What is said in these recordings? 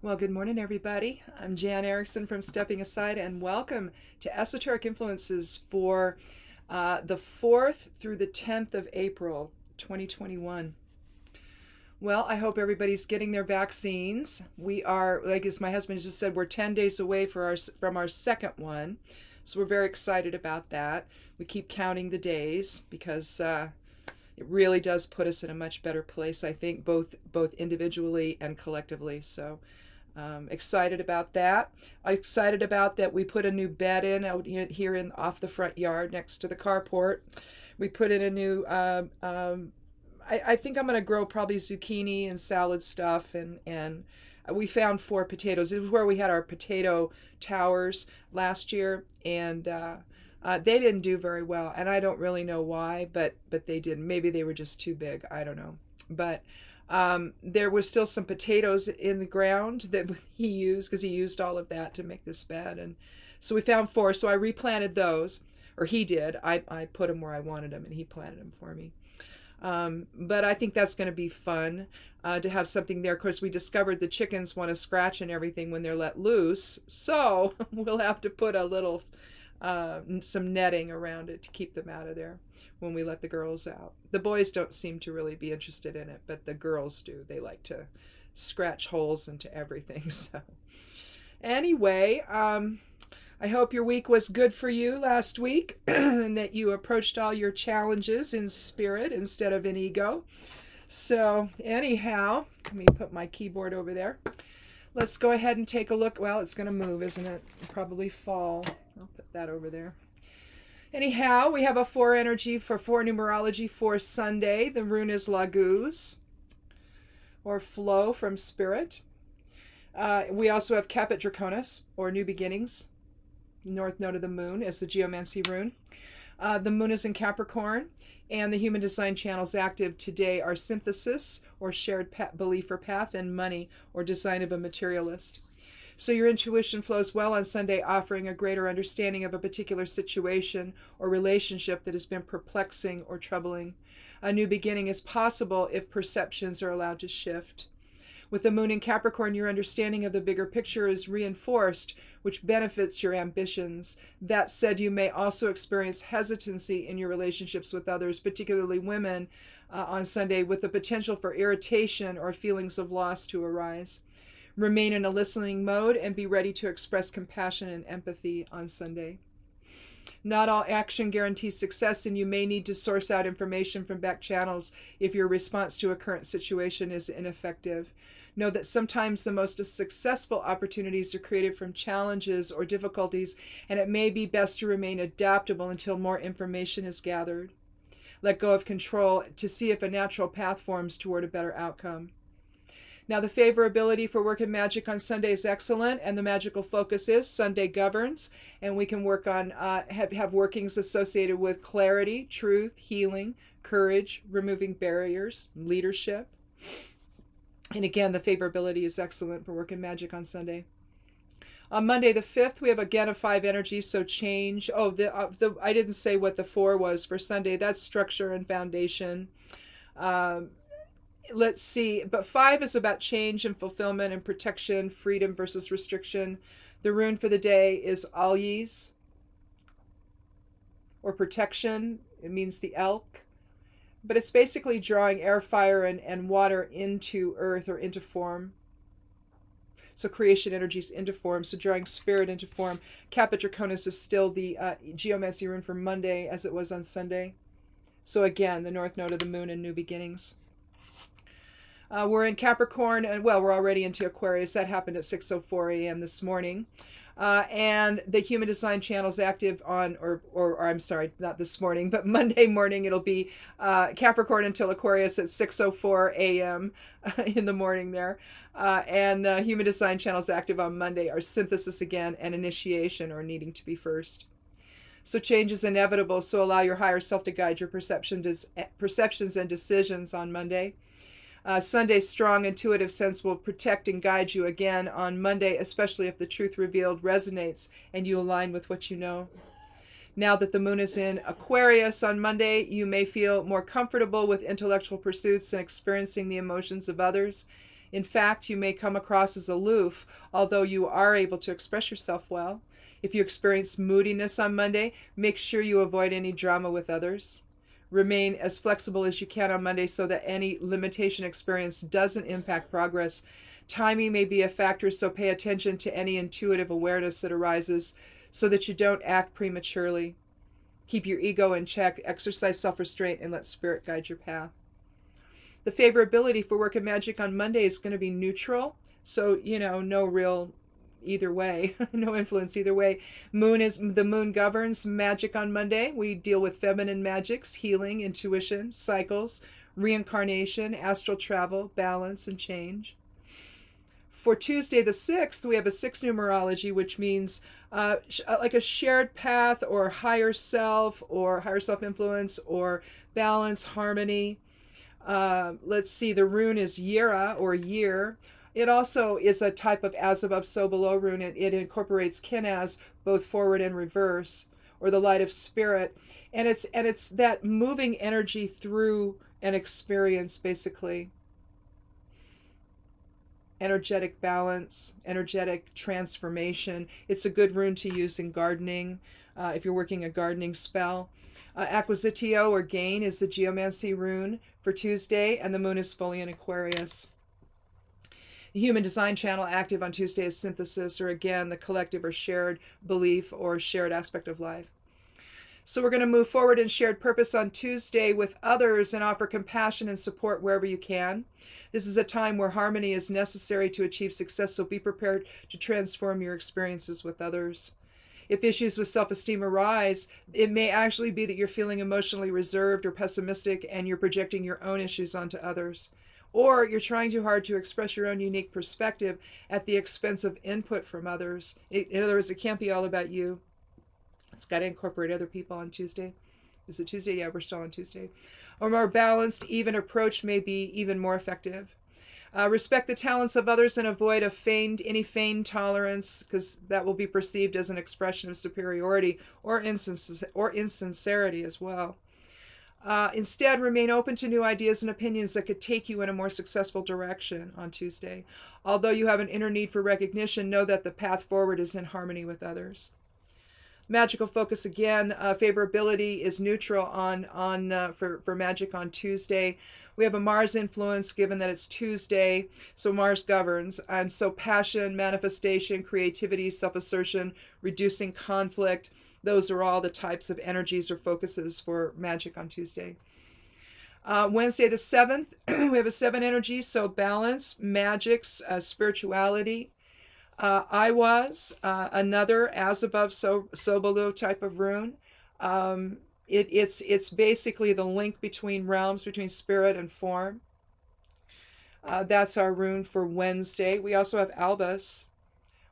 Well, good morning, everybody. I'm Jan Erickson from Stepping Aside, and welcome to Esoteric Influences for the 4th through the 10th of April, 2021. Well, I hope everybody's getting their vaccines. We are, like as my husband just said, we're 10 days away from our second one. So we're very excited about that. We keep counting the days because it really does put us in a much better place, I think, both individually and collectively. So excited about that. Excited about that we put a new bed in out here in off the front yard next to the carport. We put in a new. I think I'm going to grow probably zucchini and salad stuff, and we found 4 potatoes. It was where we had our potato towers last year, and they didn't do very well, and I don't really know why, but they didn't. Maybe they were just too big. I don't know, but there was still some potatoes in the ground that he used because he used all of that to make this bed. And so we found 4. So I replanted those, or he did. I put them where I wanted them and he planted them for me. But I think that's going to be fun to have something there. Of course, we discovered the chickens want to scratch and everything when they're let loose. So we'll have to put a little, some netting around it to keep them out of there when we let the girls out. The boys don't seem to really be interested in it, but the girls do. They like to scratch holes into everything. So anyway, I hope your week was good for you last week and that you approached all your challenges in spirit instead of in ego. So anyhow, let me put my keyboard over there. Let's go ahead and take a look. Well, it's going to move, isn't it? It'll probably fall. I'll put that over there. Anyhow, we have a 4 energy for 4 numerology for Sunday. The rune is Laguz, or flow from spirit. We also have Caput Draconis, or new beginnings. North node of the moon is the geomancy rune. The moon is in Capricorn, and the human design channels active today are synthesis, or shared belief or path, and money, or design of a materialist. So your intuition flows well on Sunday, offering a greater understanding of a particular situation or relationship that has been perplexing or troubling. A new beginning is possible if perceptions are allowed to shift. With the moon in Capricorn, your understanding of the bigger picture is reinforced, which benefits your ambitions. That said, you may also experience hesitancy in your relationships with others, particularly women, on Sunday, with the potential for irritation or feelings of loss to arise. Remain in a listening mode and be ready to express compassion and empathy on Sunday. Not all action guarantees success, and you may need to source out information from back channels if your response to a current situation is ineffective. Know that sometimes the most successful opportunities are created from challenges or difficulties, and it may be best to remain adaptable until more information is gathered. Let go of control to see if a natural path forms toward a better outcome. Now, the favorability for work and magic on Sunday is excellent, and the magical focus is Sunday governs, and we can work on have workings associated with clarity, truth, healing, courage, removing barriers, leadership. And again, the favorability is excellent for work and magic on Sunday. On Monday the 5th, we have again a 5 energy, so change. Oh, I didn't say what the 4 was for Sunday. That's structure and foundation. Let's see, but 5 is about change and fulfillment and protection, freedom versus restriction. The rune for the day is Alyes, or protection. It means the elk, but it's basically drawing air, fire, and water into earth or into form. So creation energies into form, so drawing spirit into form. Caput Draconis is still the geomancy rune for Monday as it was on Sunday. So again, the north node of the moon and new beginnings. We're in Capricorn, and well, we're already into Aquarius. That happened at 6:04 a.m. this morning. And the human design channel is active on, or I'm sorry, not this morning, but Monday morning it'll be Capricorn until Aquarius at 6:04 a.m. in the morning there. And human design channels active on Monday are synthesis again and initiation, or needing to be first. So change is inevitable, so allow your higher self to guide your perceptions and decisions on Monday. Sunday's strong intuitive sense will protect and guide you again on Monday, especially if the truth revealed resonates and you align with what you know. Now that the moon is in Aquarius on Monday, you may feel more comfortable with intellectual pursuits and experiencing the emotions of others. In fact, you may come across as aloof, although you are able to express yourself well. If you experience moodiness on Monday, make sure you avoid any drama with others. Remain as flexible as you can on Monday so that any limitation experience doesn't impact progress. Timing may be a factor, so pay attention to any intuitive awareness that arises so that you don't act prematurely. Keep your ego in check, exercise self-restraint, and let spirit guide your path. The favorability for work of magic on Monday is going to be neutral, so, no real either way, no influence either way. The moon governs magic on Monday. We deal with feminine magics, healing, intuition, cycles, reincarnation, astral travel, balance, and change. For Tuesday the 6th, we have a 6 numerology, which means like a shared path or higher self influence or balance, harmony. Let's see, the rune is Yera or year. It also is a type of as above, so below rune. It incorporates Kenaz, both forward and reverse, or the light of spirit. And it's that moving energy through an experience, basically. Energetic balance, energetic transformation. It's a good rune to use in gardening, if you're working a gardening spell. Acquisitio or gain is the geomancy rune for Tuesday, and the moon is fully in Aquarius. The human design channel active on Tuesday is synthesis, or again, the collective or shared belief or shared aspect of life. So we're going to move forward in shared purpose on Tuesday with others and offer compassion and support wherever you can. This is a time where harmony is necessary to achieve success, so be prepared to transform your experiences with others. If issues with self-esteem arise, it may actually be that you're feeling emotionally reserved or pessimistic and you're projecting your own issues onto others. Or you're trying too hard to express your own unique perspective at the expense of input from others. In other words, it can't be all about you. It's got to incorporate other people on Tuesday. Is it Tuesday? Yeah, we're still on Tuesday. A more balanced, even approach may be even more effective. Respect the talents of others and avoid any feigned tolerance, because that will be perceived as an expression of superiority or insincerity as well. Instead, remain open to new ideas and opinions that could take you in a more successful direction on Tuesday. Although you have an inner need for recognition, know that the path forward is in harmony with others. Magical focus again, favorability is neutral for magic on Tuesday. We have a Mars influence given that it's Tuesday, so Mars governs. And so passion, manifestation, creativity, self-assertion, reducing conflict, those are all the types of energies or focuses for magic on Tuesday. Wednesday the 7th, we have a 7 energy, so balance, magics, spirituality. Another as above, so below type of rune. It's basically the link between realms, between spirit and form. That's our rune for Wednesday. We also have Albus,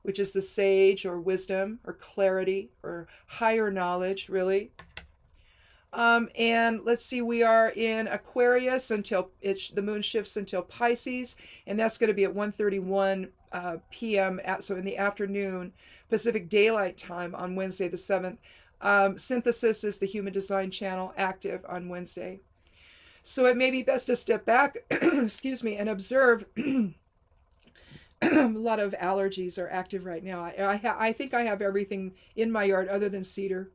which is the sage or wisdom or clarity or higher knowledge, really. And let's see, we are in Aquarius until the moon shifts until Pisces, and that's going to be at 1:31 p.m. So in the afternoon, Pacific Daylight Time on Wednesday the 7th. Synthesis is the human design channel active on Wednesday. So it may be best to step back, excuse me, and observe. A lot of allergies are active right now. I think I have everything in my yard other than cedar.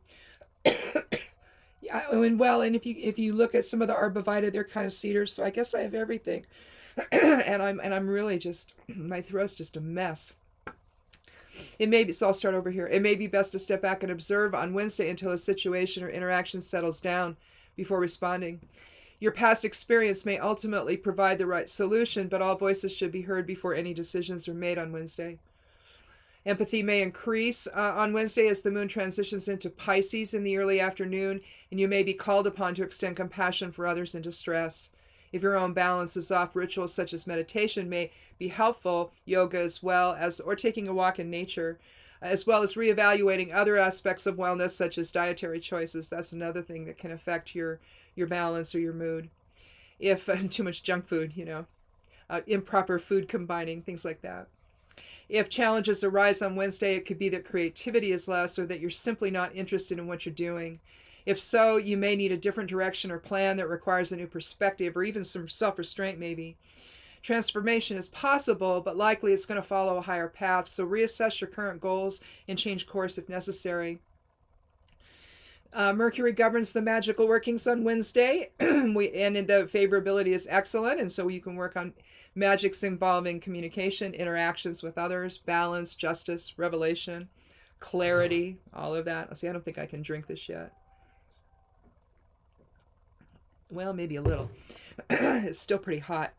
And if you look at some of the arborvitae, they're kind of cedars, so I guess I have everything. and I'm really just, my throat's just a mess. So I'll start over here. It may be best to step back and observe on Wednesday until a situation or interaction settles down before responding. Your past experience may ultimately provide the right solution, but all voices should be heard before any decisions are made on Wednesday. Empathy may increase on Wednesday as the moon transitions into Pisces in the early afternoon, and you may be called upon to extend compassion for others in distress. If your own balance is off, rituals such as meditation may be helpful, yoga as well or taking a walk in nature, as well as reevaluating other aspects of wellness such as dietary choices. That's another thing that can affect your balance or your mood. If too much junk food, improper food combining, things like that. If challenges arise on Wednesday, it could be that creativity is less or that you're simply not interested in what you're doing. If so, you may need a different direction or plan that requires a new perspective or even some self-restraint maybe. Transformation is possible, but likely it's going to follow a higher path. So reassess your current goals and change course if necessary. Mercury governs the magical workings on Wednesday, and the favorability is excellent, and so you can work on magics involving communication, interactions with others, balance, justice, revelation, clarity, all of that. See, I don't think I can drink this yet. Well, maybe a little. It's still pretty hot.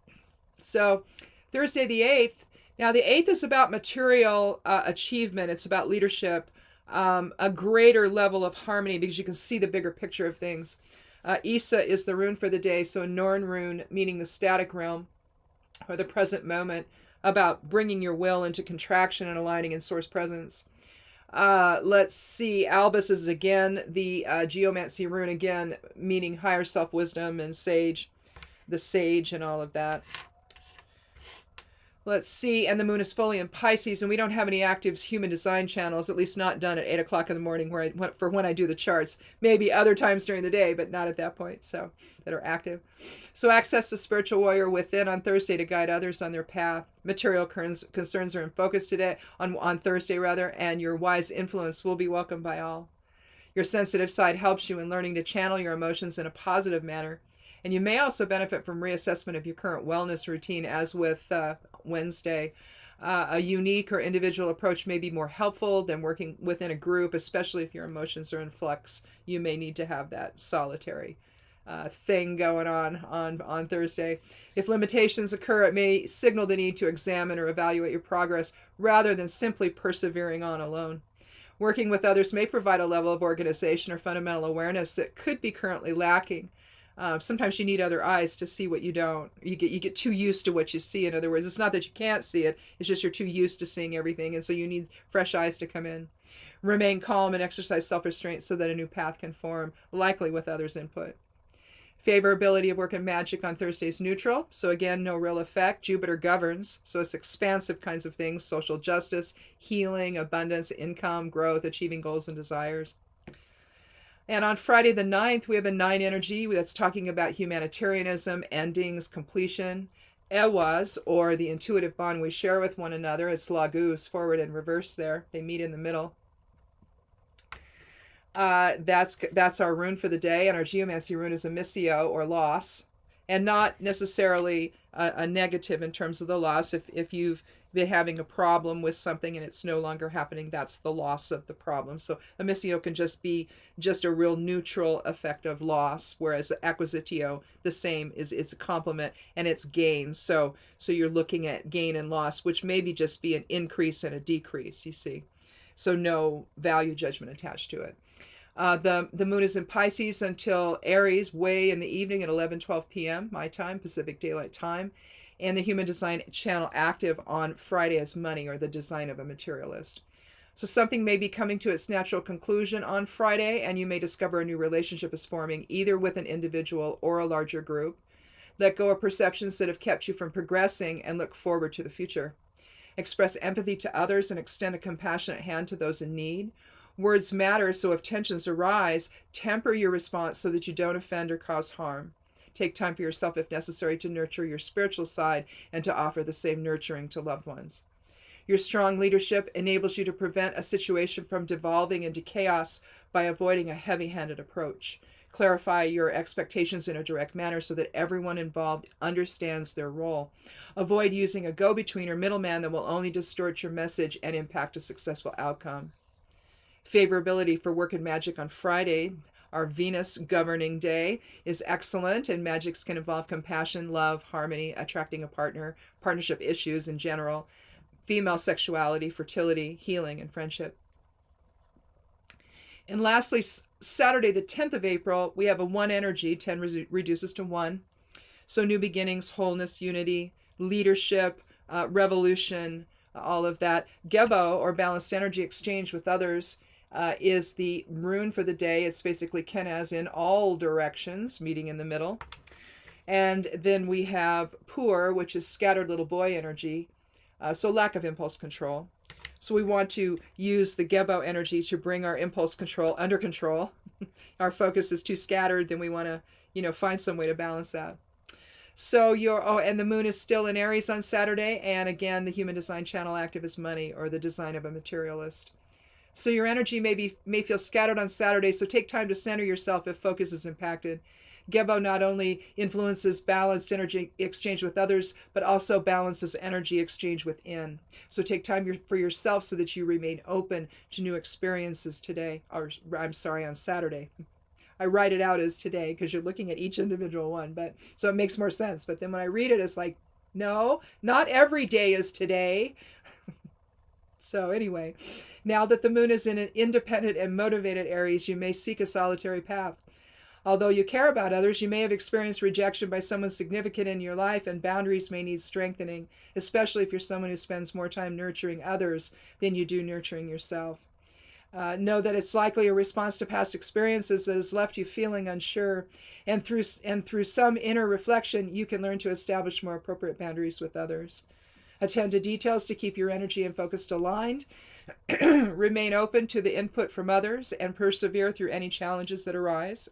So Thursday the 8th. Now the 8th is about material achievement. It's about leadership, a greater level of harmony because you can see the bigger picture of things. Isa is the rune for the day. So a Norn rune, meaning the static realm or the present moment, about bringing your will into contraction and aligning in source presence. Let's see. Albus is again the geomancy rune, again meaning higher self-wisdom and sage, the sage and all of that. Let's see. And the moon is fully in Pisces, and we don't have any active human design channels, at least not done at 8 o'clock in the morning for when I do the charts. Maybe other times during the day, but not at that point, so that are active. So access the spiritual warrior within on Thursday to guide others on their path. Material concerns are in focus today, on Thursday rather, and your wise influence will be welcomed by all. Your sensitive side helps you in learning to channel your emotions in a positive manner. And you may also benefit from reassessment of your current wellness routine, as with Wednesday. A unique or individual approach may be more helpful than working within a group, especially if your emotions are in flux. You may need to have that solitary thing going on Thursday. If limitations occur, it may signal the need to examine or evaluate your progress rather than simply persevering on alone. Working with others may provide a level of organization or fundamental awareness that could be currently lacking. Sometimes you need other eyes to see what you don't. You get too used to what you see. In other words, it's not that you can't see it. It's just you're too used to seeing everything. And so you need fresh eyes to come in. Remain calm and exercise self-restraint so that a new path can form, likely with others' input. Favorability of work and magic on Thursday is neutral. So again, no real effect. Jupiter governs. So it's expansive kinds of things: social justice, healing, abundance, income, growth, achieving goals and desires. And on Friday the 9th, we have a 9 energy that's talking about humanitarianism, endings, completion. Ewas, or the intuitive bond we share with one another. It's Lagus, forward and reverse there. They meet in the middle. That's our rune for the day, and our geomancy rune is a missio, or loss, and not necessarily a negative in terms of the loss. If you've been having a problem with something and it's no longer happening, that's the loss of the problem. So a missio can just be a real neutral effect of loss, whereas acquisitio, the same, it's a complement and it's gain. So you're looking at gain and loss, which maybe just be an increase and a decrease, you see. So no value judgment attached to it. The moon is in Pisces until Aries, way in the evening at 11:12 p.m. my time, Pacific Daylight Time. And the human design channel active on Friday as money, or the design of a materialist. So something may be coming to its natural conclusion on Friday, and you may discover a new relationship is forming, either with an individual or a larger group. Let go of perceptions that have kept you from progressing and look forward to the future. Express empathy to others and extend a compassionate hand to those in need. Words matter, so if tensions arise, temper your response so that you don't offend or cause harm. Take time for yourself if necessary to nurture your spiritual side and to offer the same nurturing to loved ones. Your strong leadership enables you to prevent a situation from devolving into chaos by avoiding a heavy-handed approach. Clarify your expectations in a direct manner so that everyone involved understands their role. Avoid using a go-between or middleman that will only distort your message and impact a successful outcome. Favorability for work and magic on Friday, our Venus governing day, is excellent, and magics can involve compassion, love, harmony, attracting a partner, partnership issues in general, female sexuality, fertility, healing, and friendship. And lastly, Saturday the 10th of April, we have a 1 energy. 10 reduces to 1. So new beginnings, wholeness, unity, leadership, revolution, all of that. Gebo, or balanced energy exchange with others, is the rune for the day. It's basically Kenaz in all directions, meeting in the middle. And then we have Pur, which is scattered little boy energy, so lack of impulse control. So we want to use the Gebo energy to bring our impulse control under control. Our focus is too scattered, then we want to, find some way to balance that. So and the moon is still in Aries on Saturday. And again, the human design channel active is money, or the design of a materialist. So your energy may feel scattered on Saturday, so take time to center yourself if focus is impacted. Gebo not only influences balanced energy exchange with others, but also balances energy exchange within. So take time for yourself so that you remain open to new experiences today, or I'm sorry, on Saturday. I write it out as today because you're looking at each individual one, but so it makes more sense. But then when I read it, it's like, no, not every day is today. So anyway, now that the moon is in an independent and motivated Aries, you may seek a solitary path. Although you care about others, you may have experienced rejection by someone significant in your life, and boundaries may need strengthening, especially if you're someone who spends more time nurturing others than you do nurturing yourself. Know that it's likely a response to past experiences that has left you feeling unsure, and through some inner reflection, you can learn to establish more appropriate boundaries with others. Attend to details to keep your energy and focus aligned. Remain open to the input from others and persevere through any challenges that arise.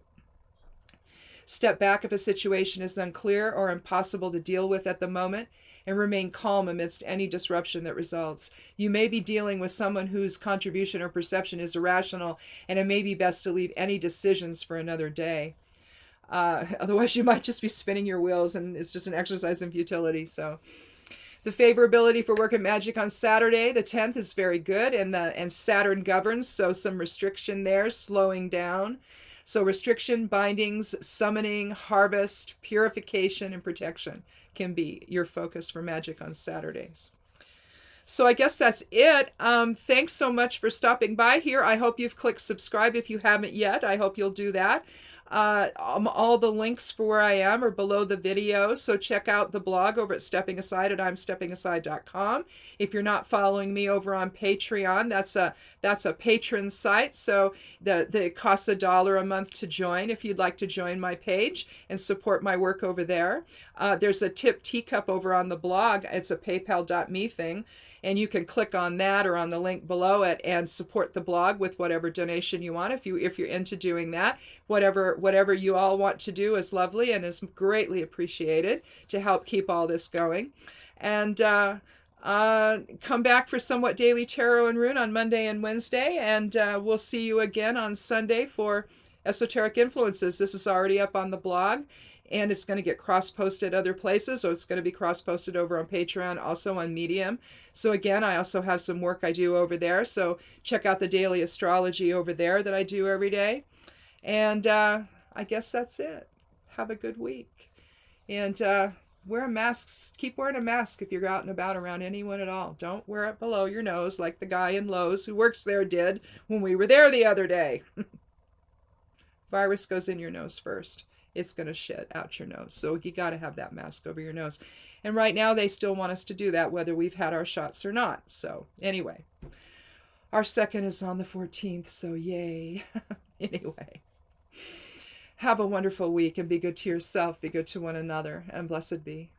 Step back if a situation is unclear or impossible to deal with at the moment, and remain calm amidst any disruption that results. You may be dealing with someone whose contribution or perception is irrational, and it may be best to leave any decisions for another day. Otherwise, you might just be spinning your wheels, and it's just an exercise in futility. So, the favorability for work and magic on Saturday, the 10th, is very good, and Saturn governs, so some restriction there, slowing down. So restriction, bindings, summoning, harvest, purification, and protection can be your focus for magic on Saturdays. So I guess that's it. Thanks so much for stopping by here. I hope you've clicked subscribe if you haven't yet. I hope you'll do that. All the links for where I am are below the video, so check out the blog over at Stepping Aside at imsteppingaside.com. If you're not following me over on Patreon, that's a patron site, so it costs $1 a month to join if you'd like to join my page and support my work over there. There's a tip teacup over on the blog. It's a paypal.me thing. And you can click on that or on the link below it and support the blog with whatever donation you want. If you're into doing that, whatever you all want to do is lovely and is greatly appreciated to help keep all this going. And come back for Somewhat Daily Tarot and Rune on Monday and Wednesday, and we'll see you again on Sunday for Esoteric Influences. This is already up on the blog. And it's going to get cross-posted other places, or it's going to be cross-posted over on Patreon, also on Medium. So again, I also have some work I do over there. So check out the daily astrology over there that I do every day. And I guess that's it. Have a good week. And wear a mask. Keep wearing a mask if you're out and about around anyone at all. Don't wear it below your nose like the guy in Lowe's who works there did when we were there the other day. Virus goes in your nose first. It's going to shit out your nose. So you got to have that mask over your nose. And right now they still want us to do that whether we've had our shots or not. So anyway, our second is on the 14th. So yay. Anyway, have a wonderful week and be good to yourself. Be good to one another, and blessed be.